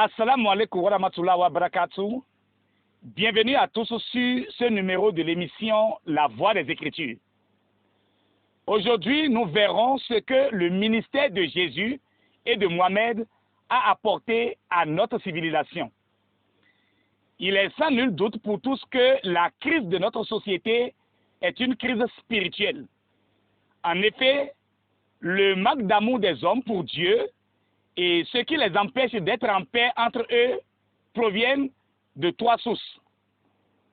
Assalamu alaikum wa rahmatullahi wa barakatuh. Bienvenue à tous sur ce numéro de l'émission La Voix des Écritures. Aujourd'hui, nous verrons ce que le ministère de Jésus et de Mohamed a apporté à notre civilisation. Il est sans nul doute pour tous que la crise de notre société est une crise spirituelle. En effet, le manque d'amour des hommes pour Dieu et ce qui les empêche d'être en paix entre eux proviennent de trois sources: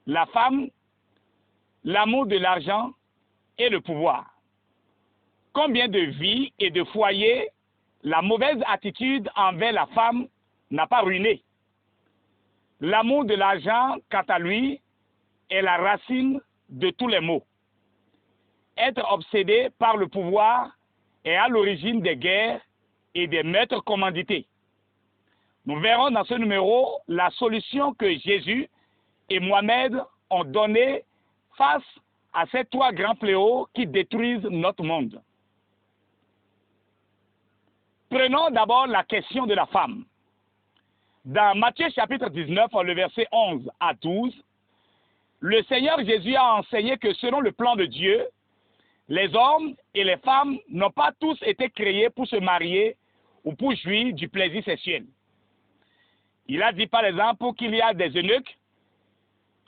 la femme, l'amour de l'argent et le pouvoir. Combien de vies et de foyers la mauvaise attitude envers la femme n'a pas ruiné? L'amour de l'argent, quant à lui, est la racine de tous les maux. Être obsédé par le pouvoir est à l'origine des guerres et des meurtres commandités. Nous verrons dans ce numéro la solution que Jésus et Mohamed ont donnée face à ces trois grands fléaux qui détruisent notre monde. Prenons d'abord la question de la femme. Dans Matthieu chapitre 19, le verset 11 à 12, le Seigneur Jésus a enseigné que selon le plan de Dieu, les hommes et les femmes n'ont pas tous été créés pour se marier ou pour jouir du plaisir sexuel. Il a dit par exemple qu'il y a des eunuques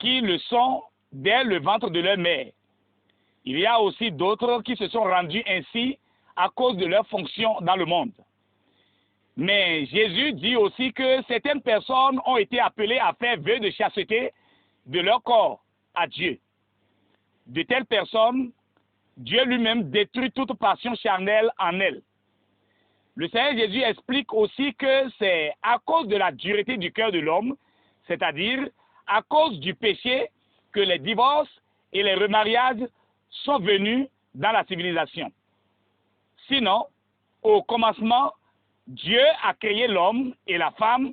qui le sont dès le ventre de leur mère. Il y a aussi d'autres qui se sont rendus ainsi à cause de leur fonction dans le monde. Mais Jésus dit aussi que certaines personnes ont été appelées à faire vœu de chasteté de leur corps à Dieu. De telles personnes, Dieu lui-même détruit toute passion charnelle en elles. Le Seigneur Jésus explique aussi que c'est à cause de la dureté du cœur de l'homme, c'est-à-dire à cause du péché, que les divorces et les remariages sont venus dans la civilisation. Sinon, au commencement, Dieu a créé l'homme et la femme,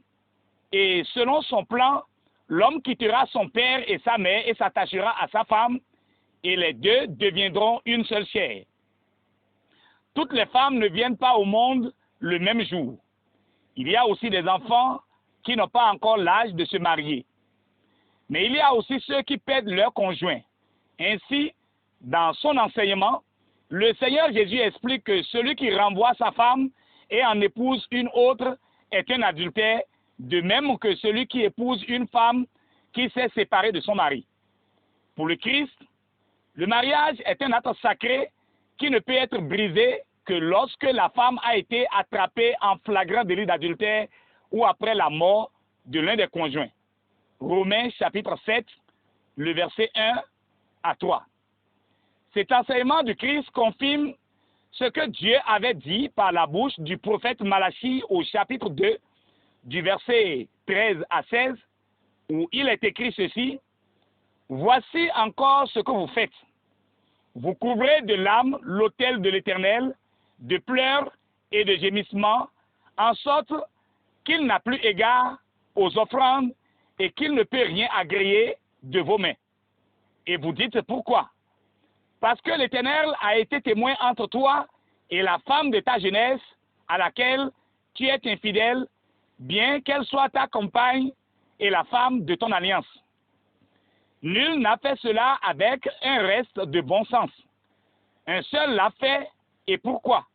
et selon son plan, l'homme quittera son père et sa mère et s'attachera à sa femme, et les deux deviendront une seule chair. Toutes les femmes ne viennent pas au monde le même jour. Il y a aussi des enfants qui n'ont pas encore l'âge de se marier. Mais il y a aussi ceux qui perdent leur conjoint. Ainsi, dans son enseignement, le Seigneur Jésus explique que celui qui renvoie sa femme et en épouse une autre est un adultère, de même que celui qui épouse une femme qui s'est séparée de son mari. Pour le Christ, le mariage est un acte sacré qui ne peut être brisé que lorsque la femme a été attrapée en flagrant délit d'adultère ou après la mort de l'un des conjoints. Romains chapitre 7, le verset 1 à 3. Cet enseignement du Christ confirme ce que Dieu avait dit par la bouche du prophète Malachie au chapitre 2, du verset 13 à 16, où il est écrit ceci: « Voici encore ce que vous faites. Vous couvrez de larmes l'autel de l'Éternel, de pleurs et de gémissements, en sorte qu'il n'a plus égard aux offrandes et qu'il ne peut rien agréer de vos mains. Et vous dites pourquoi? Parce que l'Éternel a été témoin entre toi et la femme de ta jeunesse, à laquelle tu es infidèle, bien qu'elle soit ta compagne et la femme de ton alliance. Nul n'a fait cela avec un reste de bon sens. Un seul l'a fait, et pourquoi?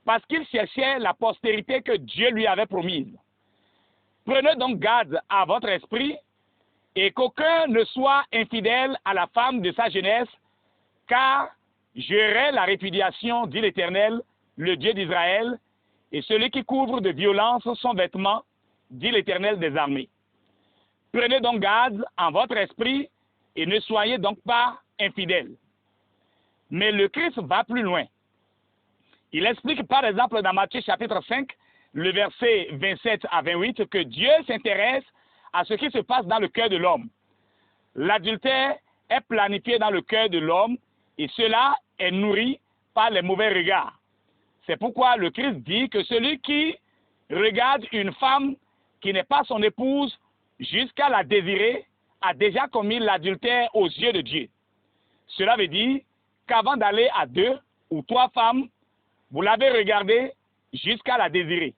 Parce qu'il cherchait la postérité que Dieu lui avait promise. Prenez donc garde à votre esprit, et qu'aucun ne soit infidèle à la femme de sa jeunesse, car j'aurai la répudiation, dit l'Éternel, le Dieu d'Israël, et celui qui couvre de violence son vêtement, dit l'Éternel des armées. Prenez donc garde en votre esprit et ne soyez donc pas infidèles. Mais le Christ va plus loin. Il explique par exemple dans Matthieu chapitre 5, le verset 27 à 28, que Dieu s'intéresse à ce qui se passe dans le cœur de l'homme. L'adultère est planifié dans le cœur de l'homme et cela est nourri par les mauvais regards. C'est pourquoi le Christ dit que celui qui regarde une femme qui n'est pas son épouse jusqu'à la désirer a déjà commis l'adultère aux yeux de Dieu. Cela veut dire qu'avant d'aller à 2 ou 3 femmes, vous l'avez regardée jusqu'à la désirer.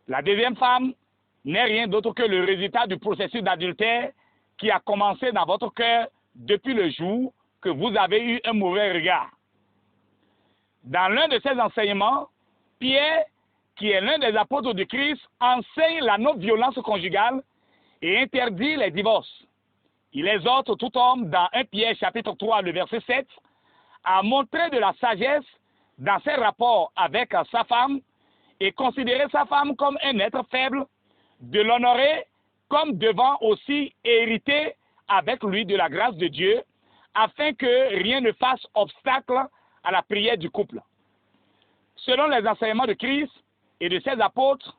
La deuxième femme n'est rien d'autre que le résultat du processus d'adultère qui a commencé dans votre cœur depuis le jour que vous avez eu un mauvais regard. Dans l'un de ses enseignements, Pierre, qui est l'un des apôtres de Christ, enseigne la non-violence conjugale et interdit les divorces. Il exhorte tout homme dans 1 Pierre chapitre 3, le verset 7, à montrer de la sagesse dans ses rapports avec sa femme et considérer sa femme comme un être faible, de l'honorer comme devant aussi hériter avec lui de la grâce de Dieu, afin que rien ne fasse obstacle à la prière du couple. Selon les enseignements de Christ et de ses apôtres,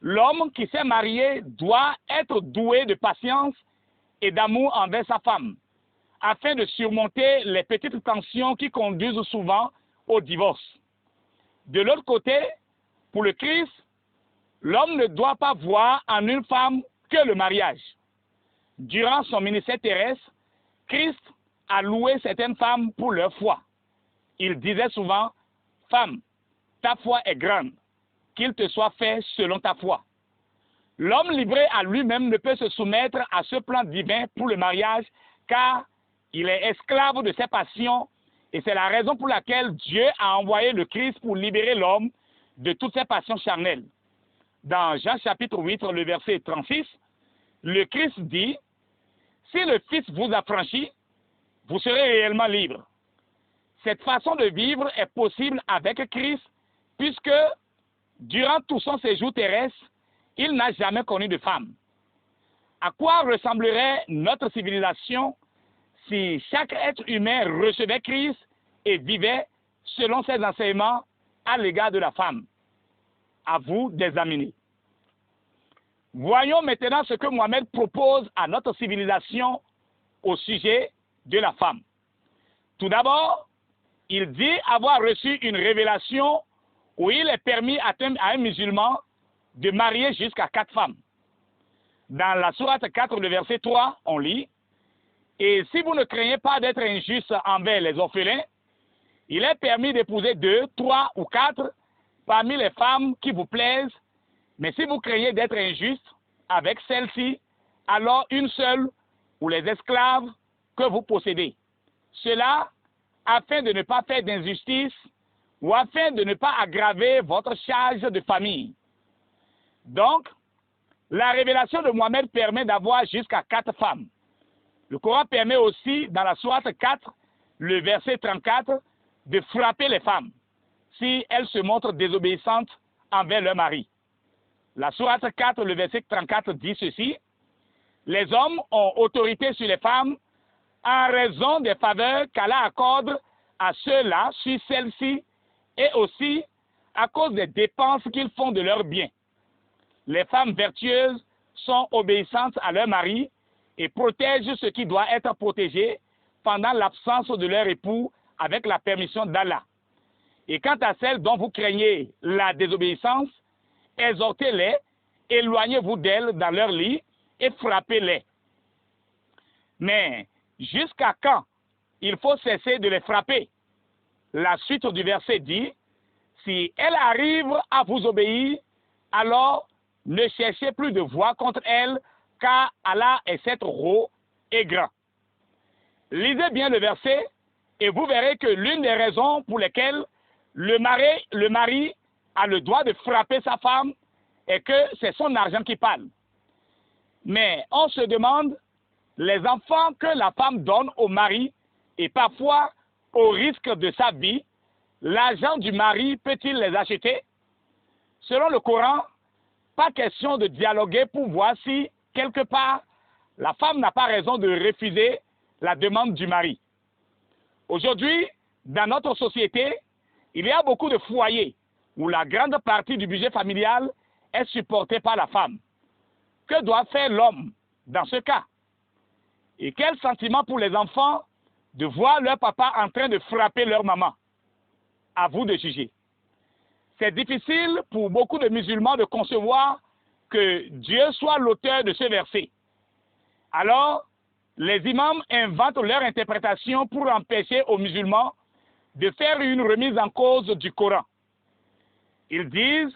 l'homme qui s'est marié doit être doué de patience et d'amour envers sa femme, afin de surmonter les petites tensions qui conduisent souvent au divorce. De l'autre côté, pour le Christ, l'homme ne doit pas voir en une femme que le mariage. Durant son ministère terrestre, Christ a loué certaines femmes pour leur foi. Il disait souvent, « Femme, ta foi est grande, qu'il te soit fait selon ta foi. » L'homme livré à lui-même ne peut se soumettre à ce plan divin pour le mariage, car il est esclave de ses passions, et c'est la raison pour laquelle Dieu a envoyé le Christ pour libérer l'homme de toutes ses passions charnelles. Dans Jean chapitre 8, le verset 36, le Christ dit, « Si le Fils vous affranchit, vous serez réellement libre. » Cette façon de vivre est possible avec Christ, puisque durant tout son séjour terrestre, il n'a jamais connu de femme. À quoi ressemblerait notre civilisation si chaque être humain recevait Christ et vivait selon ses enseignements à l'égard de la femme? À vous d'examiner. Voyons maintenant ce que Mohammed propose à notre civilisation au sujet de la femme. Tout d'abord, il dit avoir reçu une révélation où il est permis à un musulman de marier jusqu'à 4 femmes. Dans la sourate 4, le verset 3, on lit, « Et si vous ne craignez pas d'être injuste envers les orphelins, il est permis d'épouser 2, 3 ou 4 parmi les femmes qui vous plaisent, mais si vous craignez d'être injuste avec celle-ci, alors une seule ou les esclaves que vous possédez. Cela afin de ne pas faire d'injustice ou afin de ne pas aggraver votre charge de famille. » Donc, la révélation de Mohammed permet d'avoir jusqu'à 4 femmes. Le Coran permet aussi, dans la sourate 4, le verset 34, de frapper les femmes si elles se montrent désobéissantes envers leur mari. La sourate 4, le verset 34 dit ceci, « Les hommes ont autorité sur les femmes en raison des faveurs qu'Allah accorde à ceux-là sur celles-ci et aussi à cause des dépenses qu'ils font de leurs biens. Les femmes vertueuses sont obéissantes à leur mari et protègent ce qui doit être protégé pendant l'absence de leur époux avec la permission d'Allah. Et quant à celles dont vous craignez la désobéissance, exhortez-les, éloignez-vous d'elles dans leur lit et frappez-les. Mais jusqu'à quand il faut cesser de les frapper? La suite du verset dit, « Si elles arrivent à vous obéir, alors ne cherchez plus de voix contre elles, car Allah est cet rot et grand. » Lisez bien le verset et vous verrez que l'une des raisons pour lesquelles le mari a le droit de frapper sa femme est que c'est son argent qui parle. Mais on se demande, les enfants que la femme donne au mari et parfois au risque de sa vie, l'argent du mari peut-il les acheter? Selon le Coran, pas question de dialoguer pour voir si, quelque part, la femme n'a pas raison de refuser la demande du mari. Aujourd'hui, dans notre société, il y a beaucoup de foyers où la grande partie du budget familial est supportée par la femme. Que doit faire l'homme dans ce cas? Et quel sentiment pour les enfants de voir leur papa en train de frapper leur maman? À vous de juger. C'est difficile pour beaucoup de musulmans de concevoir que Dieu soit l'auteur de ce verset. Alors, les imams inventent leur interprétation pour empêcher aux musulmans de faire une remise en cause du Coran. Ils disent,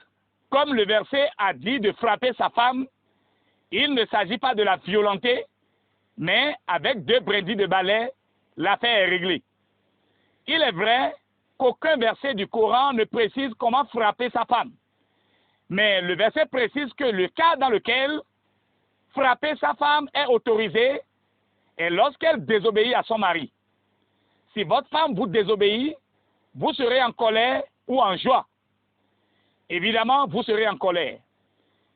comme le verset a dit de frapper sa femme, il ne s'agit pas de la violenter, mais avec 2 brindilles de balai, l'affaire est réglée. Il est vrai qu'aucun verset du Coran ne précise comment frapper sa femme. Mais le verset précise que le cas dans lequel frapper sa femme est autorisé est lorsqu'elle désobéit à son mari. Si votre femme vous désobéit, vous serez en colère ou en joie. Évidemment, vous serez en colère.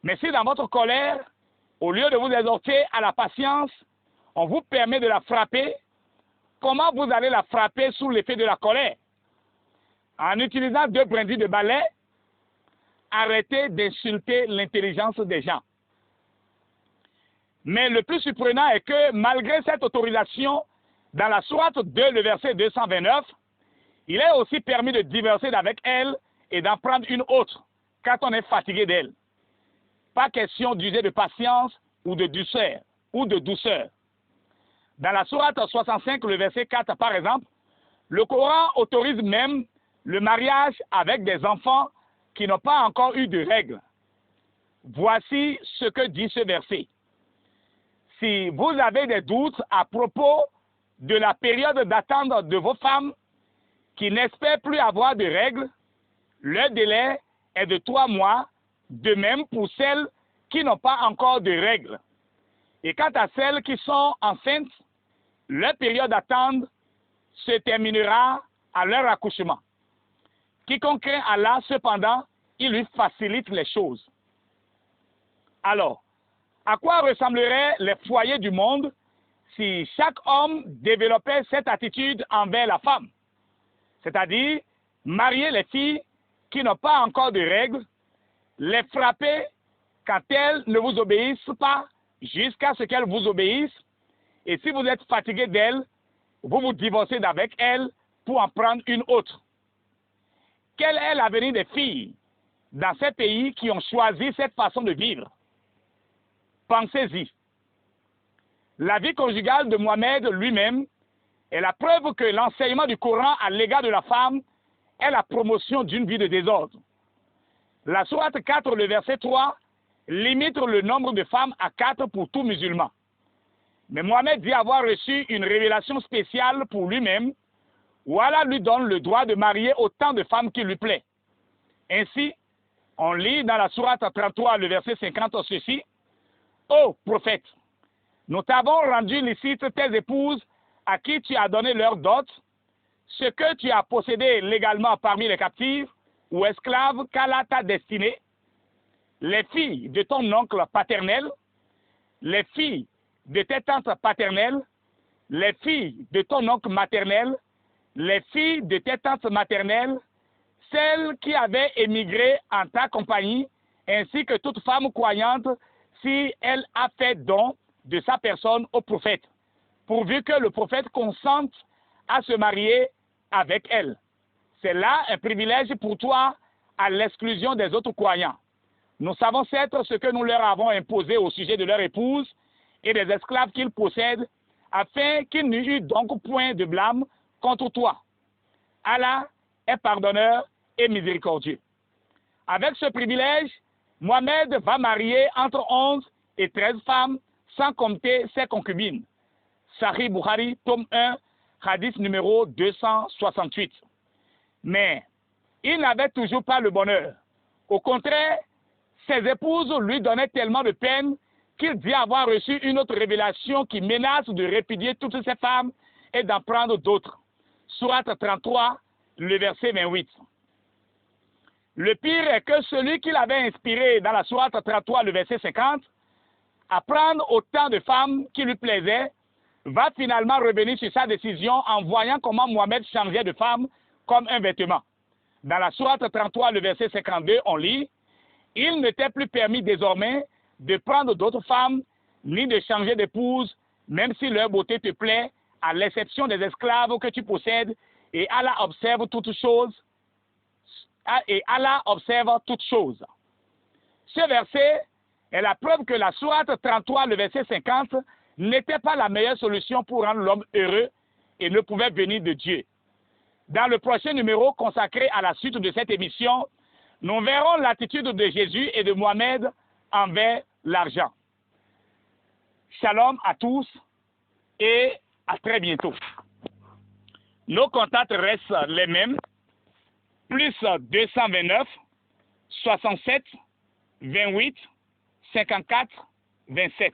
Mais si dans votre colère, au lieu de vous exhorter à la patience, on vous permet de la frapper, comment vous allez la frapper sous l'effet de la colère? En utilisant 2 brindilles de balai, arrêtez d'insulter l'intelligence des gens. Mais le plus surprenant est que malgré cette autorisation, dans la sourate 2, le verset 229, il est aussi permis de diverser avec elle et d'en prendre une autre quand on est fatigué d'elle. Pas question d'user de patience ou de douceur. Dans la sourate 65, le verset 4, par exemple, le Coran autorise même le mariage avec des enfants qui n'ont pas encore eu de règles. Voici ce que dit ce verset. Si vous avez des doutes à propos de la période d'attente de vos femmes qui n'espèrent plus avoir de règles, le délai est de 3 mois, de même pour celles qui n'ont pas encore de règles. Et quant à celles qui sont enceintes, leur période d'attente se terminera à leur accouchement. Quiconque craint Allah, cependant, il lui facilite les choses. Alors, à quoi ressembleraient les foyers du monde si chaque homme développait cette attitude envers la femme? C'est-à-dire, marier les filles qui n'ont pas encore de règles, les frapper quand elles ne vous obéissent pas jusqu'à ce qu'elles vous obéissent, et si vous êtes fatigué d'elles, vous vous divorcez d'avec elles pour en prendre une autre. Quel est l'avenir des filles dans ces pays qui ont choisi cette façon de vivre? Pensez-y. La vie conjugale de Mohammed lui-même est la preuve que l'enseignement du Coran à l'égard de la femme est la promotion d'une vie de désordre. La sourate 4, le verset 3, limite le nombre de femmes à 4 pour tout musulman. Mais Mohammed dit avoir reçu une révélation spéciale pour lui-même, où Allah lui donne le droit de marier autant de femmes qu'il lui plaît. Ainsi, on lit dans la sourate 33, le verset 50, ceci: « Ô prophète, nous t'avons rendu licite tes épouses à qui tu as donné leur dot, ce que tu as possédé légalement parmi les captifs ou esclaves qu'Allah t'a destiné, les filles de ton oncle paternel, les filles de tes tantes paternelles, les filles de ton oncle maternel, les filles de tes tantes maternelles, celles qui avaient émigré en ta compagnie, ainsi que toute femme croyante, si elle a fait don de sa personne au prophète, pourvu que le prophète consente à se marier avec elle. C'est là un privilège pour toi à l'exclusion des autres croyants. Nous savons certes ce que nous leur avons imposé au sujet de leur épouse et des esclaves qu'ils possèdent, afin qu'il n'y eût donc point de blâme contre toi. Allah est pardonneur et miséricordieux. Avec ce privilège, Mohammed va marier entre 11 et 13 femmes, sans compter ses concubines. Sahih Bukhari, tome 1, hadith numéro 268. Mais il n'avait toujours pas le bonheur. Au contraire, ses épouses lui donnaient tellement de peine qu'il dit avoir reçu une autre révélation qui menace de répudier toutes ces femmes et d'en prendre d'autres. Sourate 33, le verset 28. Le pire est que celui qui l'avait inspiré dans la sourate 33, le verset 50, à prendre autant de femmes qui lui plaisaient, va finalement revenir sur sa décision en voyant comment Mohammed changeait de femme comme un vêtement. Dans la sourate 33, le verset 52, on lit: « Il ne t'est plus permis désormais de prendre d'autres femmes, ni de changer d'épouse, même si leur beauté te plaît, à l'exception des esclaves que tu possèdes, et Allah observe toutes choses. » Et Allah observe toutes choses. Ce verset est la preuve que la sourate 33, le verset 50, n'était pas la meilleure solution pour rendre l'homme heureux et ne pouvait venir de Dieu. Dans le prochain numéro consacré à la suite de cette émission, nous verrons l'attitude de Jésus et de Mohammed envers l'argent. Shalom à tous et à très bientôt. Nos contacts restent les mêmes. Plus 229 67 28 54 27.